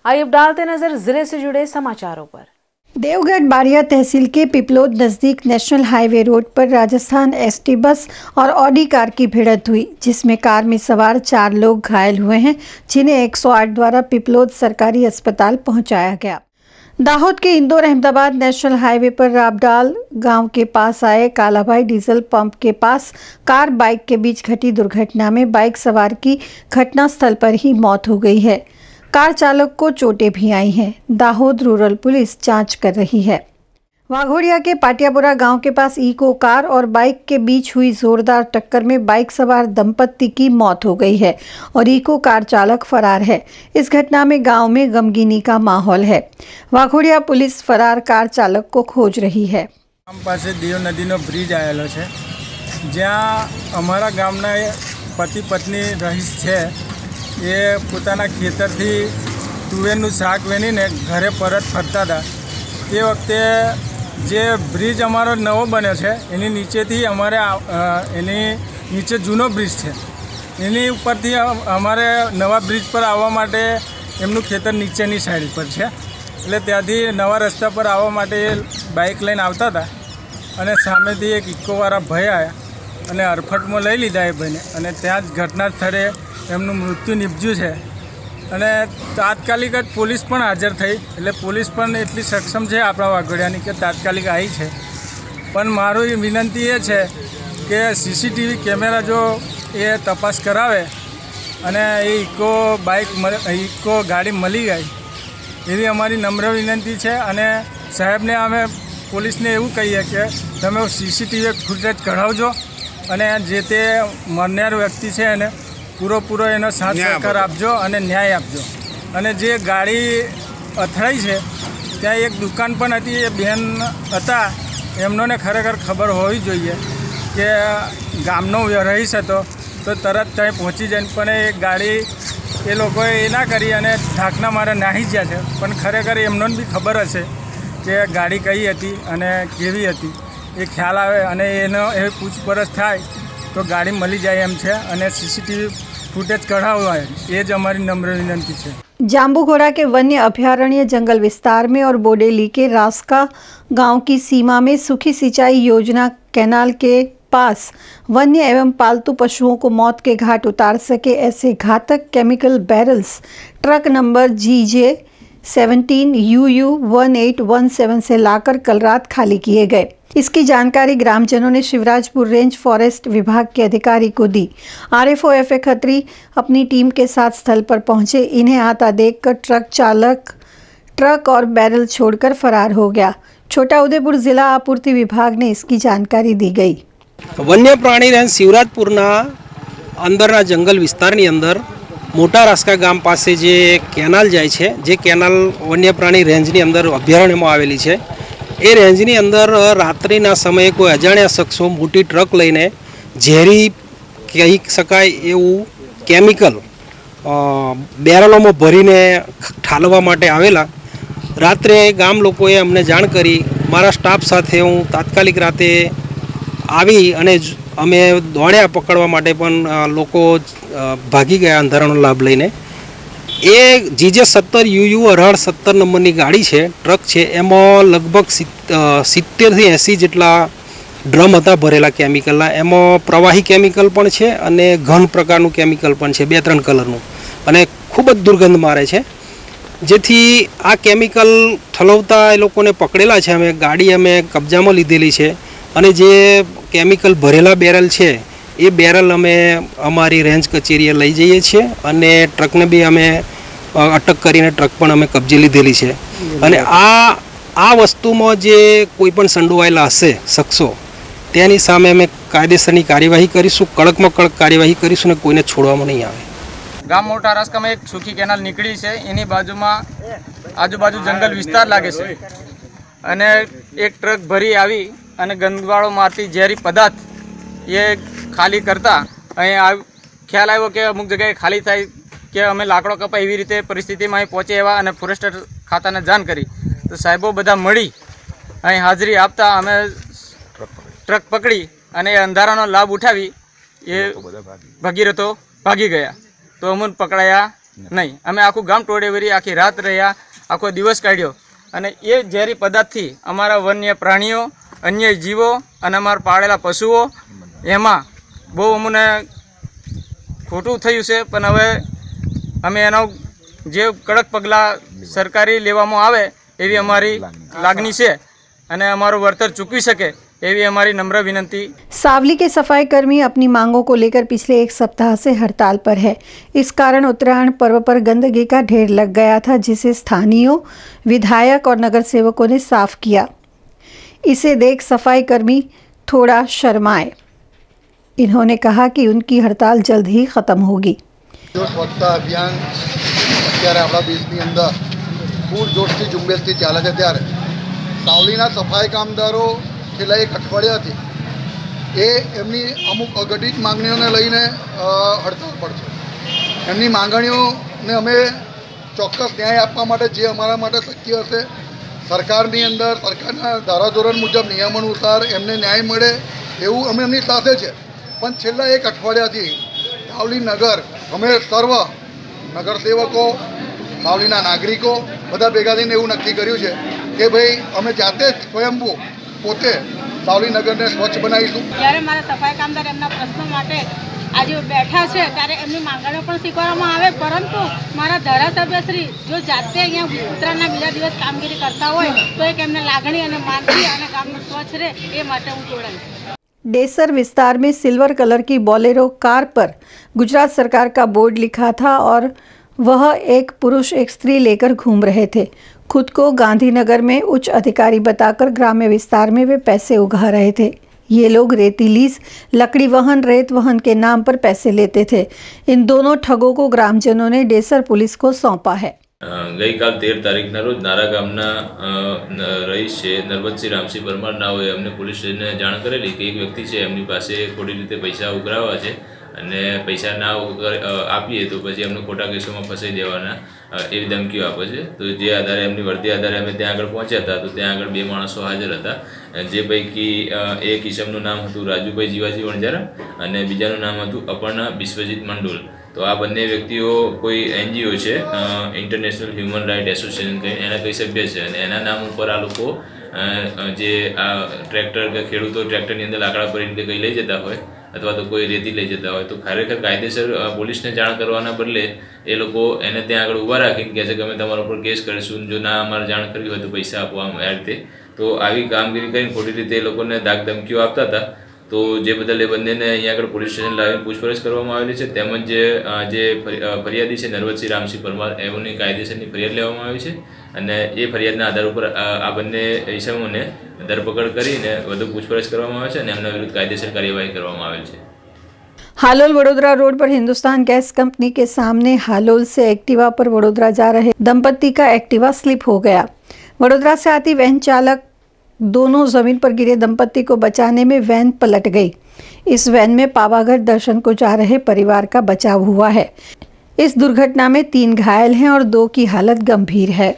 आइए अब डालते नजर जिले से जुड़े समाचारों पर। देवगढ़ बारिया तहसील के पिपलोद नजदीक नेशनल हाईवे रोड पर राजस्थान एसटी बस और ऑडी कार की भिड़ंत हुई, जिसमें कार में सवार 4 लोग घायल हुए हैं, जिन्हें 108 द्वारा पिपलोद सरकारी अस्पताल पहुंचाया गया। दाहोद के इंदौर अहमदाबाद नेशनल हाईवे पर राबडाल गांव के पास आए कालाभाई डीजल पंप के पास कार बाइक के बीच घटी दुर्घटना में बाइक सवार की घटनास्थल पर ही मौत हो गई है। कार चालक को चोटें भी आई हैं। दाहोद रूरल पुलिस जांच कर रही है। वाघोड़िया के पाटियापुरा गांव के पास इको कार और बाइक के बीच हुई जोरदार टक्कर में बाइक सवार दंपत्ति की मौत हो गई है और इको कार चालक फरार है। इस घटना में गांव में गमगीनी का माहौल है। वाघोड़िया पुलिस फरार कार चालक को खोज रही है। पास दीव नदी ब्रिज आवेलो है, ज्यां अमरा गामना पति पत्नी रहीश है, ये पोताना खेतरथी तुवेरનું શાક વેણીને ઘરે પરત ફરતા હતા। તે વખતે જે બ્રિજ અમારો નવો બન્યો છે એની નીચેથી અમારે એની નીચે જૂનો બ્રિજ છે, એની ઉપરથી અમારે નવા બ્રિજ પર આવવા માટે એમનું ખેતર નીચેની સાઈડ પર છે, એટલે ત્યાંથી નવા રસ્તા પર આવવા માટે બાઇક લઈને આવતા હતા અને સામેથી એક ઇકોવાળા ભાઈ આવ્યા અને અરફટમાં લઈ લીધા એ ભાઈને અને ત્યાં જ ઘટના સ્થળે એમનું મૃત્યુ નિપજ્યું છે અને તાત્કાલિક જ પોલીસ પણ હાજર થઈ, એટલે પોલીસ પણ એટલી સક્ષમ છે આપણા વાઘોડિયાની કે તાત્કાલિક આવી છે। પણ મારું વિનંતી એ છે કે સીસીટીવી કેમેરા જો એ તપાસ કરાવે અને એ ઇકો ગાડી મળી ગઈ એવી અમારી નમ્ર વિનંતી છે। અને સાહેબને અમે પોલીસને એવું કહીએ કે તમે સીસીટીવી ફૂટેજ કઢાવજો અને જે તે મરનાર વ્યક્તિ છે એને પૂરો એનો સાથ સહકાર આપજો અને ન્યાય આપજો। અને જે ગાડી અથડાઈ છે ત્યાં એક દુકાન પણ હતી, એ બેન હતા, એમનોને ખરેખર ખબર હોવી જોઈએ કે ગામનો રહીશ હતો તો તરત ત્યાં પહોંચી જાય, પણ એ ગાડી એ લોકોએ એ ના કરી અને ઢાંકના મારે નાહી ગયા છે। પણ ખરેખર એમનોને બી ખબર હશે કે ગાડી કઈ હતી અને કેવી હતી, એ ખ્યાલ આવે અને એનો એ પૂછપરછ થાય तो गाड़ी मળી जाए एम छे અને सीसीटीवी फुटेज कढ़ाववा ये ज हमारी नम्र विनंती है। जाम्बूघोड़ा के वन्य अभयारण्य जंगल विस्तार में और बोडेली के रास्का गांव की सीमा में सूखी सिंचाई योजना कैनाल के पास वन्य एवं पालतू पशुओं को मौत के घाट उतार सके ऐसे घातक chemical barrels truck number GJ 17 UU 1817 से लाकर कल रात खाली किए गए। इसकी जानकारी ग्रामजनों ने शिवराजपुर रेंज फॉरेस्ट विभाग के अधिकारी को दी। RFO FA खत्री अपनी टीम के साथ स्थल पर पहुंचे। इन्हें आता देखकर ट्रक चालक ट्रक और बैरल छोड़कर फरार हो गया। छोटा उदेपुर जिला आपूर्ति विभाग ने इसकी जानकारी दी गई। वन्य प्राणी रेंज शिवराजपुरना अंदरना जंगल विस्तारनी अंदर मोटा रास्का गाम पासे जे केनाल जाय छे, जे केनाल वन्य प्राणी रेंजनी अंदर अभयारण्यमां आवेली छे, ए रेंजनी अंदर रात्रिना समये कोई अजाण्या शख्सो मोटी ट्रक लईने झेरी कही शकाय एवं केमिकल बेरलोमां भरीने ठालवा माटे आवेला। रात्रे गाम लोकोए अमने जाण करी, मारा स्टाफ साथे हूँ तात्कालिक राते आवी अने अमे दौड्या पकड़वा माटे पण लोको भागी गया अंधारानो लाभ लईने। ए GJ 17 UU 1817 नंबरनी गाड़ी है, ट्रक है, एमां लगभग 70 થી 80 जेटला ड्रम हता भरेला केमिकलना। एमां प्रवाही केमिकल पण छे अने घन प्रकारनुं केमिकल पण छे, 2-3 कलरनुं, अने खूब ज दुर्गंध मारे छे। जेथी आ केमिकल ठलवता ए लोकोने पकड़ेला छे। अमे गाड़ी अमे कब्जामां लीधेली छे अने जे केमिकल भरेला बेरल छे ए बेरल अमे अमारी रेंज कचेरीए लई जईए छीए अने ट्रकने बी अमे अटक करीने ट्रक पण अमे कब्जे लीधेली छे। अने आ वस्तुमां जे कोईपण संडोवायेला हशे शख्सो तेनी सामे अमे कायदेसरनी कार्यवाही करीशुं, कड़कमां कड़क कार्यवाही करीशुं ने कोईने छोड़वामां नहीं आवे। गाम मोटा रास्कामां एक सूखी केनाल निकળી છે, એની બાજુમાં આજુબાજુ જંગલ વિસ્તાર લાગે છે અને એક ટ્રક ભરી આવી અને ગંદવાળો મારતી ઝેરી પદાર્થ એ ખાલી કરતા અહીં ખ્યાલ આવ્યો કે અમુક જગ્યાએ ખાલી થાય કે અમે લાકડો કપાય એવી રીતે પરિસ્થિતિમાં અહીં પહોંચે એવા અને ફોરેસ્ટર ખાતાને જાણ કરી તો સાહેબો બધા મળી અહીં હાજરી આપતા અમે ટ્રક પકડી અને અંધારાનો લાભ ઉઠાવી એ ભગીરથો ભાગી ગયા તો અમને પકડાયા નહીં. અમે આખું ગામ ટોળે વળી આખી રાત રહ્યા, આખો દિવસ કાઢ્યો અને એ ઝેરી પદાર્થથી અમારા વન્ય પ્રાણીઓ, અન્ય જીવો અને અમારા પાળેલા પશુઓ એમાં બહુ અમને ખોટું થયું છે. પણ હવે અમે એનો જે કડક પગલાં સરકારી લેવામાં આવે એવી અમારી લાગણી છે અને અમારું વળતર ચૂકવી શકે एवी हमारी नम्र विनती। सावली के सफाई कर्मी अपनी मांगों को लेकर पिछले एक सप्ताह से हड़ताल पर है। इस कारण उत्तरायण पर्व पर गंदगी का ढेर लग गया था, जिसे स्थानीयों, विधायक और नगर सेवकों ने साफ किया। इसे देख सफाई कर्मी थोड़ा शर्माए। इन्होंने कहा कि उनकी हड़ताल जल्द ही खत्म होगी। जो स्वच्छता अभियान अत्यारे आपणा देशनी अंदर पूरजोशथी झुंबेशथी चाले छे, त्यारे सावलीना सफाई कामदारो छेल्ला एक अठवाडियाथी एमनी अमुक अघटित मांगणीओने लईने हड़ताल पर छे। एमनी मांगणीओने अमे चोक्कस न्याय आपवा माटे जे अमारा माटे शक्य हशे सरकारनी अंदर सरकारना धाराधोरण मुजब नियमानुसार एमने न्याय मळे एवुं अमे एमनी साथे छे। पण छेल्ला एक अठवाडियाथी सावली नगर अमे सर्व नगरसेवको सावलीना नागरिको बधा भेगा थईने एवुं नक्की कर्युं छे के भाई अमे जाते ज स्वयंभू पोते सावली नगरने स्वच्छ बनावीशुं। त्यारे मारा सफाई कामदार एमना प्रश्नो माटे आज बैठा है त्यारे एमनी मांगणीओ पण स्वीकारवामां आवे, परंतु मारा धारासभ्यश्री जो जाते अहींया उत्तरायणना बीजा दिवस कामगीरी करता होय तो एक एमने लागणी अने मानवी अने गामनुं स्वच्छ रहे ए माटे हुं जोडाईश। डेसर विस्तार में सिल्वर कलर की बोलेरो कार पर गुजरात सरकार का बोर्ड लिखा था और वह एक पुरुष एक स्त्री लेकर घूम रहे थे। खुद को गांधीनगर में उच्च अधिकारी बताकर ग्राम्य विस्तार में वे पैसे उगा रहे थे। ये लोग रेती लीज, लकड़ी वहन, रेत वहन के नाम पर पैसे लेते थे। इन दोनों ठगों को ग्रामजनों ने डेसर पुलिस को सौंपा है। गई काल 13 तारीखना रोज नारा गामना रहीश है नरवतसिंह रामसिंह परमार नावे अमने पुलिस स्टेशने जाण करेली कि एक व्यक्ति है एमनी पासे खोटी रीते पैसा उघरावा है અને પૈસા ના આપીએ તો પછી એમને ખોટા કેસોમાં ફસાઈ દેવાના એવી ધમકીઓ આપે છે। તો જે આધારે એમની વર્દી આધારે અમે ત્યાં આગળ પહોંચ્યા હતા તો ત્યાં આગળ 2 માણસો હાજર હતા, જે પૈકી એક ઈસમનું નામ હતું રાજુભાઈ જીવાજી વણજારા અને બીજાનું નામ હતું અપર્ણા વિશ્વજીત મંડોલ। તો આ બંને વ્યક્તિઓ કોઈ એનજીઓ છે ઇન્ટરનેશનલ હ્યુમન રાઇટ એસોસિએશન કહીને એના કઈ સભ્ય છે અને એના નામ ઉપર આ લોકો જે આ ટ્રેક્ટર કે ખેડૂતો ટ્રેક્ટરની અંદર લાકડા ભરીને કંઈ લઈ જતા હોય अथवा तो कोई रेती लई जता हो तो खरेखर कायदेसर पुलिस ने जाण करवाना बदले ए लोको एने त्यां आगळ उभा राखीने कहे छे के अमे तमारा पर केस करीशुं, जो ना अमारे जाण करी होय तो पैसा आपो आम आ रीते। तो आवी कामगीरी करीने खोटी रीते ए लोकोने दाग धमकीओ आपता हता। तो जे बदल ए बंनेने अहींया आगळ पुलिस स्टेशन लावीने पूछपरछ करवामां आवेली छे, तेमज जे फरियादी छे नरवतसिंह रामसिंह परमार एमनी कायदेसरनी फरियाद लेवामां आवी छे અને એ ફરિયાદના આધાર ઉપર આ બંને ઇસમોને ધરપકડ કરીને વધુ પૂછપરછ કરવામાં આવે છે અને એમના વિરુદ્ધ કાયદેસર કાર્યવાહી કરવામાં આવેલ છે। हालोल वडोदरा रोड पर हिंदुस्तान गैस कंपनी के सामने हालोल से एक्टिवा पर वडोदरा जा रहे दंपति का एक्टिवा स्लिप हो गया। वडोदरा से आती वैन चालक दोनों जमीन पर गिरे दंपति को बचाने में वैन पलट गई। इस वैन में पावागढ़ दर्शन को जा रहे परिवार का बचाव हुआ है। इस दुर्घटना में 3 घायल हैं और 2 की हालत गंभीर है।